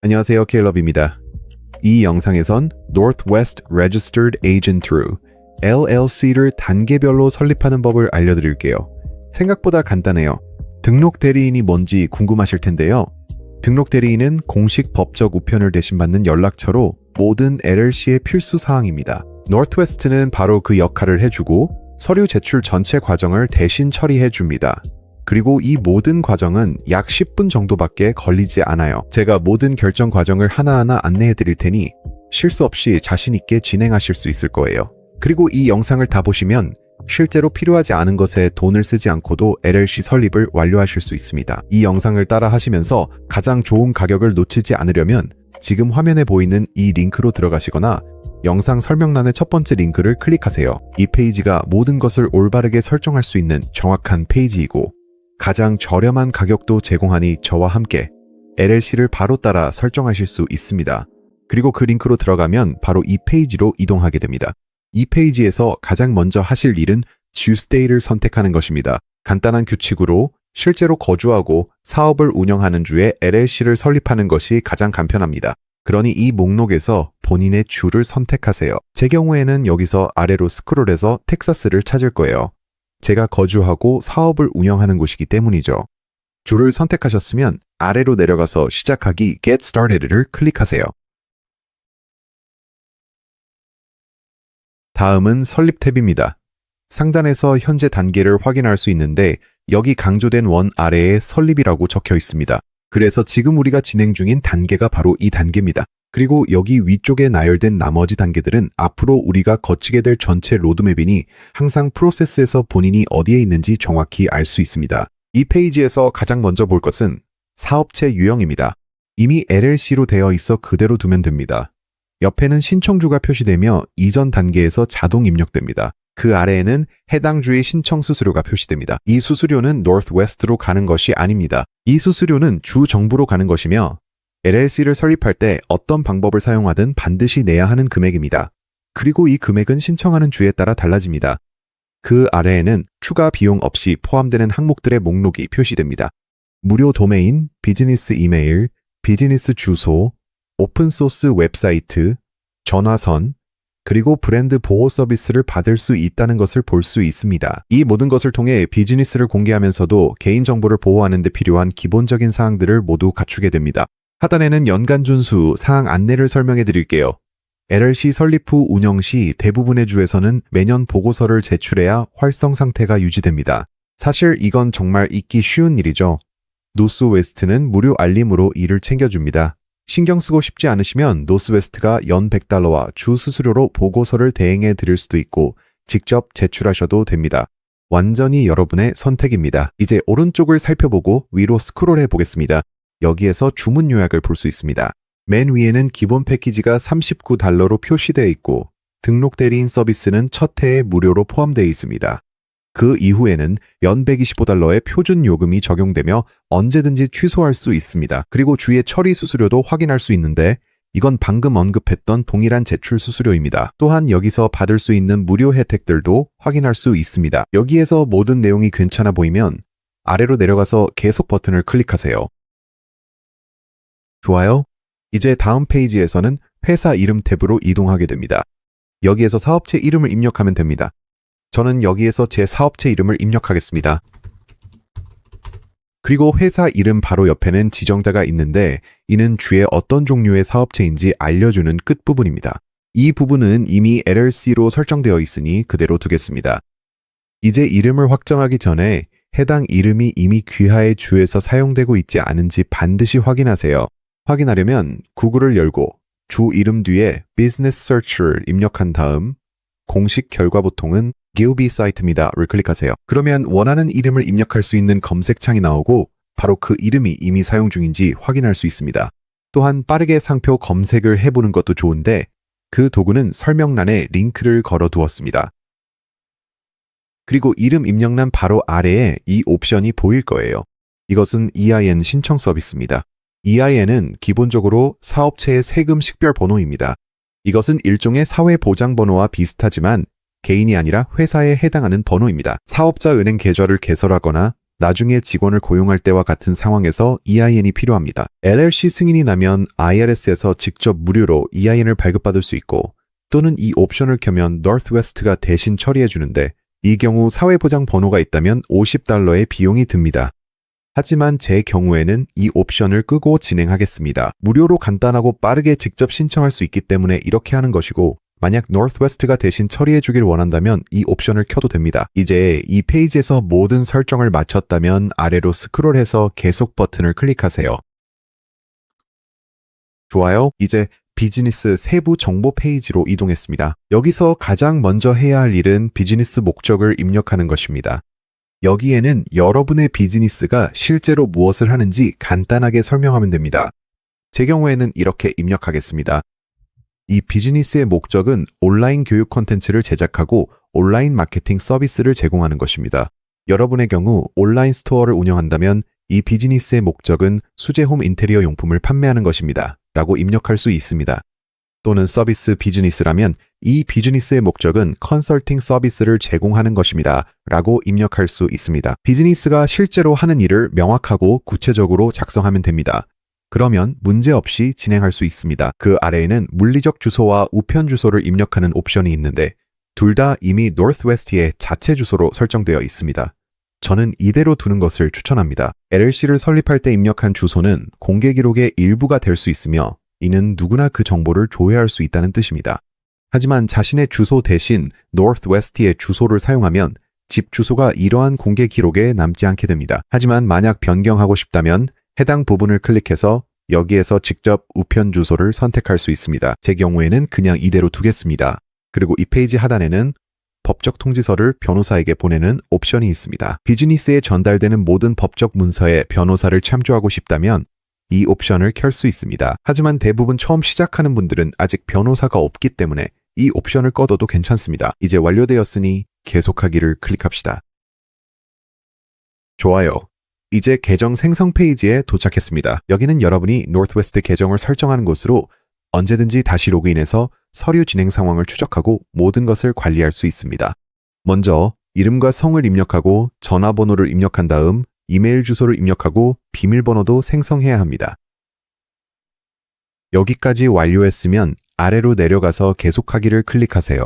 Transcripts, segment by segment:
안녕하세요, 케일럽입니다. 이 영상에선 Northwest Registered Agent로 LLC를 단계별로 설립하는 법을 알려드릴게요. 생각보다 간단해요. 등록 대리인이 뭔지 궁금하실 텐데요. 등록 대리인은 공식 법적 우편을 대신받는 연락처로 모든 LLC의 필수 사항입니다. Northwest는 바로 그 역할을 해주고 서류 제출 전체 과정을 대신 처리해줍니다. 그리고 이 모든 과정은 약 10분 정도밖에 걸리지 않아요. 제가 모든 결정 과정을 하나하나 안내해 드릴 테니 실수 없이 자신 있게 진행하실 수 있을 거예요. 그리고 이 영상을 다 보시면 실제로 필요하지 않은 것에 돈을 쓰지 않고도 LLC 설립을 완료하실 수 있습니다. 이 영상을 따라 하시면서 가장 좋은 가격을 놓치지 않으려면 지금 화면에 보이는 이 링크로 들어가시거나 영상 설명란의 첫 번째 링크를 클릭하세요. 이 페이지가 모든 것을 올바르게 설정할 수 있는 정확한 페이지이고 가장 저렴한 가격도 제공하니 저와 함께 LLC를 바로 따라 설정하실 수 있습니다. 그리고 그 링크로 들어가면 바로 이 페이지로 이동하게 됩니다. 이 페이지에서 가장 먼저 하실 일은 주스테이를 선택하는 것입니다. 간단한 규칙으로 실제로 거주하고 사업을 운영하는 주에 LLC를 설립하는 것이 가장 간편합니다. 그러니 이 목록에서 본인의 주를 선택하세요. 제 경우에는 여기서 아래로 스크롤해서 텍사스를 찾을 거예요. 제가 거주하고 사업을 운영하는 곳이기 때문이죠. 주를 선택하셨으면 아래로 내려가서 시작하기 Get Started를 클릭하세요. 다음은 설립 탭입니다. 상단에서 현재 단계를 확인할 수 있는데 여기 강조된 원 아래에 설립이라고 적혀 있습니다. 그래서 지금 우리가 진행 중인 단계가 바로 이 단계입니다. 그리고 여기 위쪽에 나열된 나머지 단계들은 앞으로 우리가 거치게 될 전체 로드맵이니 항상 프로세스에서 본인이 어디에 있는지 정확히 알 수 있습니다. 이 페이지에서 가장 먼저 볼 것은 사업체 유형입니다. 이미 LLC로 되어 있어 그대로 두면 됩니다. 옆에는 신청주가 표시되며 이전 단계에서 자동 입력됩니다. 그 아래에는 해당 주의 신청 수수료가 표시됩니다. 이 수수료는 Northwest로 가는 것이 아닙니다. 이 수수료는 주 정부로 가는 것이며 LLC를 설립할 때 어떤 방법을 사용하든 반드시 내야 하는 금액입니다. 그리고 이 금액은 신청하는 주에 따라 달라집니다. 그 아래에는 추가 비용 없이 포함되는 항목들의 목록이 표시됩니다. 무료 도메인, 비즈니스 이메일, 비즈니스 주소, 오픈소스 웹사이트, 전화선, 그리고 브랜드 보호 서비스를 받을 수 있다는 것을 볼 수 있습니다. 이 모든 것을 통해 비즈니스를 공개하면서도 개인정보를 보호하는 데 필요한 기본적인 사항들을 모두 갖추게 됩니다. 하단에는 연간 준수 사항 안내를 설명해 드릴게요. LLC 설립 후 운영 시 대부분의 주에서는 매년 보고서를 제출해야 활성 상태가 유지됩니다. 사실 이건 정말 잊기 쉬운 일이죠. 노스웨스트는 무료 알림으로 이를 챙겨줍니다. 신경 쓰고 싶지 않으시면 노스웨스트가 연 $100와 주 수수료로 보고서를 대행해 드릴 수도 있고 직접 제출하셔도 됩니다. 완전히 여러분의 선택입니다. 이제 오른쪽을 살펴보고 위로 스크롤해 보겠습니다. 여기에서 주문 요약을 볼 수 있습니다. 맨 위에는 기본 패키지가 $39로 표시되어 있고 등록 대리인 서비스는 첫 해에 무료로 포함되어 있습니다. 그 이후에는 연 $125의 표준 요금이 적용되며 언제든지 취소할 수 있습니다. 그리고 주의 처리 수수료도 확인할 수 있는데 이건 방금 언급했던 동일한 제출 수수료입니다. 또한 여기서 받을 수 있는 무료 혜택들도 확인할 수 있습니다. 여기에서 모든 내용이 괜찮아 보이면 아래로 내려가서 계속 버튼을 클릭하세요. 좋아요. 이제 다음 페이지에서는 회사 이름 탭으로 이동하게 됩니다. 여기에서 사업체 이름을 입력하면 됩니다. 저는 여기에서 제 사업체 이름을 입력하겠습니다. 그리고 회사 이름 바로 옆에는 지정자가 있는데 이는 주의 어떤 종류의 사업체인지 알려주는 끝부분입니다. 이 부분은 이미 LLC로 설정되어 있으니 그대로 두겠습니다. 이제 이름을 확정하기 전에 해당 이름이 이미 귀하의 주에서 사용되고 있지 않은지 반드시 확인하세요. 확인하려면 구글을 열고 주 이름 뒤에 Business Search를 입력한 다음 공식 결과 보통은 Gilby 사이트입니다를 클릭하세요. 그러면 원하는 이름을 입력할 수 있는 검색창이 나오고 바로 그 이름이 이미 사용 중인지 확인할 수 있습니다. 또한 빠르게 상표 검색을 해보는 것도 좋은데 그 도구는 설명란에 링크를 걸어 두었습니다. 그리고 이름 입력란 바로 아래에 이 옵션이 보일 거예요. 이것은 EIN 신청 서비스입니다. EIN은 기본적으로 사업체의 세금 식별 번호입니다. 이것은 일종의 사회보장번호와 비슷하지만 개인이 아니라 회사에 해당하는 번호입니다. 사업자 은행 계좌를 개설하거나 나중에 직원을 고용할 때와 같은 상황에서 EIN이 필요합니다. LLC 승인이 나면 IRS에서 직접 무료로 EIN을 발급받을 수 있고 또는 이 옵션을 켜면 Northwest가 대신 처리해 주는데 이 경우 사회보장 번호가 있다면 $50의 비용이 듭니다. 하지만 제 경우에는 이 옵션을 끄고 진행하겠습니다. 무료로 간단하고 빠르게 직접 신청할 수 있기 때문에 이렇게 하는 것이고 만약 Northwest가 대신 처리해 주길 원한다면 이 옵션을 켜도 됩니다. 이제 이 페이지에서 모든 설정을 마쳤다면 아래로 스크롤해서 계속 버튼을 클릭하세요. 좋아요. 이제 비즈니스 세부 정보 페이지로 이동했습니다. 여기서 가장 먼저 해야 할 일은 비즈니스 목적을 입력하는 것입니다. 여기에는 여러분의 비즈니스가 실제로 무엇을 하는지 간단하게 설명하면 됩니다. 제 경우에는 이렇게 입력하겠습니다. 이 비즈니스의 목적은 온라인 교육 콘텐츠를 제작하고 온라인 마케팅 서비스를 제공하는 것입니다. 여러분의 경우 온라인 스토어를 운영한다면 이 비즈니스의 목적은 수제홈 인테리어 용품을 판매하는 것입니다. 라고 입력할 수 있습니다. 또는 서비스 비즈니스라면 이 비즈니스의 목적은 컨설팅 서비스를 제공하는 것입니다. 라고 입력할 수 있습니다. 비즈니스가 실제로 하는 일을 명확하고 구체적으로 작성하면 됩니다. 그러면 문제없이 진행할 수 있습니다. 그 아래에는 물리적 주소와 우편 주소를 입력하는 옵션이 있는데 둘 다 이미 Northwest의 자체 주소로 설정되어 있습니다. 저는 이대로 두는 것을 추천합니다. LLC를 설립할 때 입력한 주소는 공개 기록의 일부가 될 수 있으며 이는 누구나 그 정보를 조회할 수 있다는 뜻입니다. 하지만 자신의 주소 대신 Northwest의 주소를 사용하면 집 주소가 이러한 공개 기록에 남지 않게 됩니다. 하지만 만약 변경하고 싶다면 해당 부분을 클릭해서 여기에서 직접 우편 주소를 선택할 수 있습니다. 제 경우에는 그냥 이대로 두겠습니다. 그리고 이 페이지 하단에는 법적 통지서를 변호사에게 보내는 옵션이 있습니다. 비즈니스에 전달되는 모든 법적 문서에 변호사를 참조하고 싶다면 이 옵션을 켤 수 있습니다. 하지만 대부분 처음 시작하는 분들은 아직 변호사가 없기 때문에 이 옵션을 꺼둬도 괜찮습니다. 이제 완료되었으니 계속하기를 클릭합시다. 좋아요. 이제 계정 생성 페이지에 도착했습니다. 여기는 여러분이 Northwest 계정을 설정하는 곳으로 언제든지 다시 로그인해서 서류 진행 상황을 추적하고 모든 것을 관리할 수 있습니다. 먼저 이름과 성을 입력하고 전화번호를 입력한 다음 이메일 주소를 입력하고 비밀번호도 생성해야 합니다. 여기까지 완료했으면 아래로 내려가서 계속하기를 클릭하세요.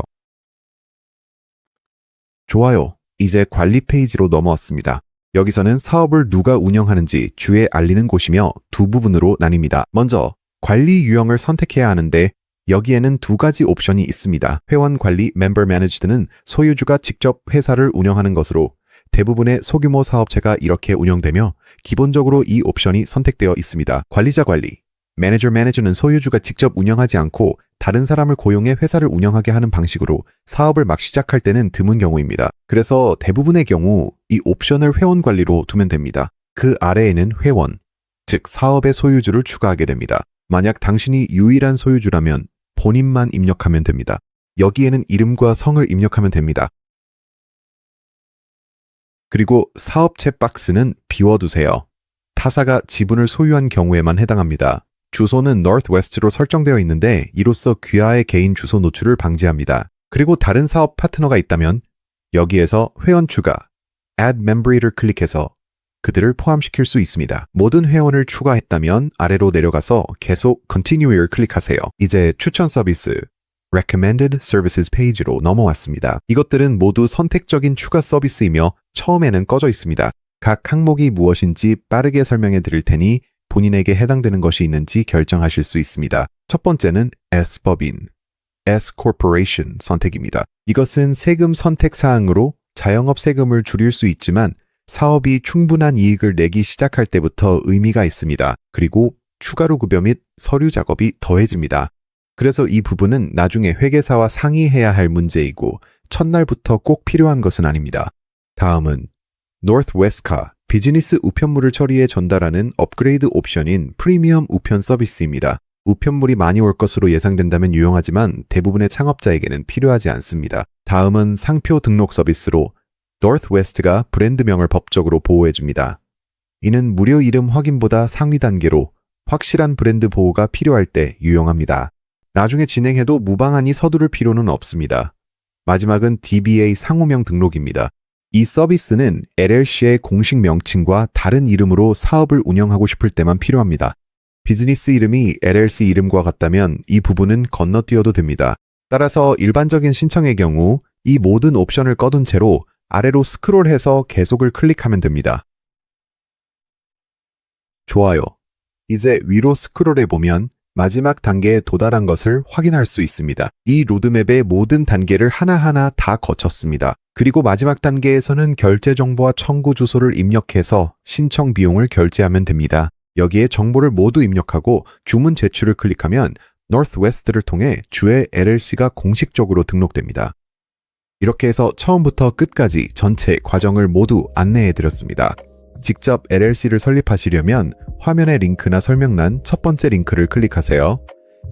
좋아요. 이제 관리 페이지로 넘어왔습니다. 여기서는 사업을 누가 운영하는지 주에 알리는 곳이며 두 부분으로 나뉩니다. 먼저 관리 유형을 선택해야 하는데 여기에는 두 가지 옵션이 있습니다. 회원 관리 Member Managed는 소유주가 직접 회사를 운영하는 것으로 대부분의 소규모 사업체가 이렇게 운영되며 기본적으로 이 옵션이 선택되어 있습니다. 관리자 관리 Manager Manage는 소유주가 직접 운영하지 않고 다른 사람을 고용해 회사를 운영하게 하는 방식으로 사업을 막 시작할 때는 드문 경우입니다. 그래서 대부분의 경우 이 옵션을 회원 관리로 두면 됩니다. 그 아래에는 회원, 즉 사업의 소유주를 추가하게 됩니다. 만약 당신이 유일한 소유주라면 본인만 입력하면 됩니다. 여기에는 이름과 성을 입력하면 됩니다. 그리고 사업체 박스는 비워두세요. 타사가 지분을 소유한 경우에만 해당합니다. 주소는 Northwest로 설정되어 있는데 이로써 귀하의 개인 주소 노출을 방지합니다. 그리고 다른 사업 파트너가 있다면 여기에서 회원 추가, Add Membery를 클릭해서 그들을 포함시킬 수 있습니다. 모든 회원을 추가했다면 아래로 내려가서 계속 Continue를 클릭하세요. 이제 추천 서비스, Recommended Services 페이지로 넘어왔습니다. 이것들은 모두 선택적인 추가 서비스이며 처음에는 꺼져 있습니다. 각 항목이 무엇인지 빠르게 설명해 드릴 테니 본인에게 해당되는 것이 있는지 결정하실 수 있습니다. 첫 번째는 S법인, S-Corporation 선택입니다. 이것은 세금 선택 사항으로 자영업 세금을 줄일 수 있지만 사업이 충분한 이익을 내기 시작할 때부터 의미가 있습니다. 그리고 추가로 급여 및 서류 작업이 더해집니다. 그래서 이 부분은 나중에 회계사와 상의해야 할 문제이고 첫날부터 꼭 필요한 것은 아닙니다. 다음은 Northwest가 비즈니스 우편물을 처리해 전달하는 업그레이드 옵션인 프리미엄 우편 서비스입니다. 우편물이 많이 올 것으로 예상된다면 유용하지만 대부분의 창업자에게는 필요하지 않습니다. 다음은 상표 등록 서비스로 Northwest가 브랜드명을 법적으로 보호해줍니다. 이는 무료 이름 확인보다 상위 단계로 확실한 브랜드 보호가 필요할 때 유용합니다. 나중에 진행해도 무방하니 서두를 필요는 없습니다. 마지막은 DBA 상호명 등록입니다. 이 서비스는 LLC의 공식 명칭과 다른 이름으로 사업을 운영하고 싶을 때만 필요합니다. 비즈니스 이름이 LLC 이름과 같다면 이 부분은 건너뛰어도 됩니다. 따라서 일반적인 신청의 경우 이 모든 옵션을 꺼둔 채로 아래로 스크롤해서 계속을 클릭하면 됩니다. 좋아요. 이제 위로 스크롤해 보면 마지막 단계에 도달한 것을 확인할 수 있습니다. 이 로드맵의 모든 단계를 하나하나 다 거쳤습니다. 그리고 마지막 단계에서는 결제 정보와 청구 주소를 입력해서 신청 비용을 결제하면 됩니다. 여기에 정보를 모두 입력하고 주문 제출을 클릭하면 Northwest를 통해 주의 LLC가 공식적으로 등록됩니다. 이렇게 해서 처음부터 끝까지 전체 과정을 모두 안내해 드렸습니다. 직접 LLC를 설립하시려면 화면의 링크나 설명란 첫 번째 링크를 클릭하세요.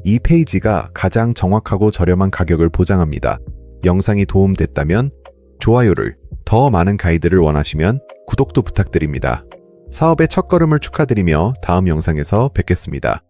이 페이지가 가장 정확하고 저렴한 가격을 보장합니다. 영상이 도움됐다면 좋아요를, 더 많은 가이드를 원하시면 구독도 부탁드립니다. 사업의 첫걸음을 축하드리며 다음 영상에서 뵙겠습니다.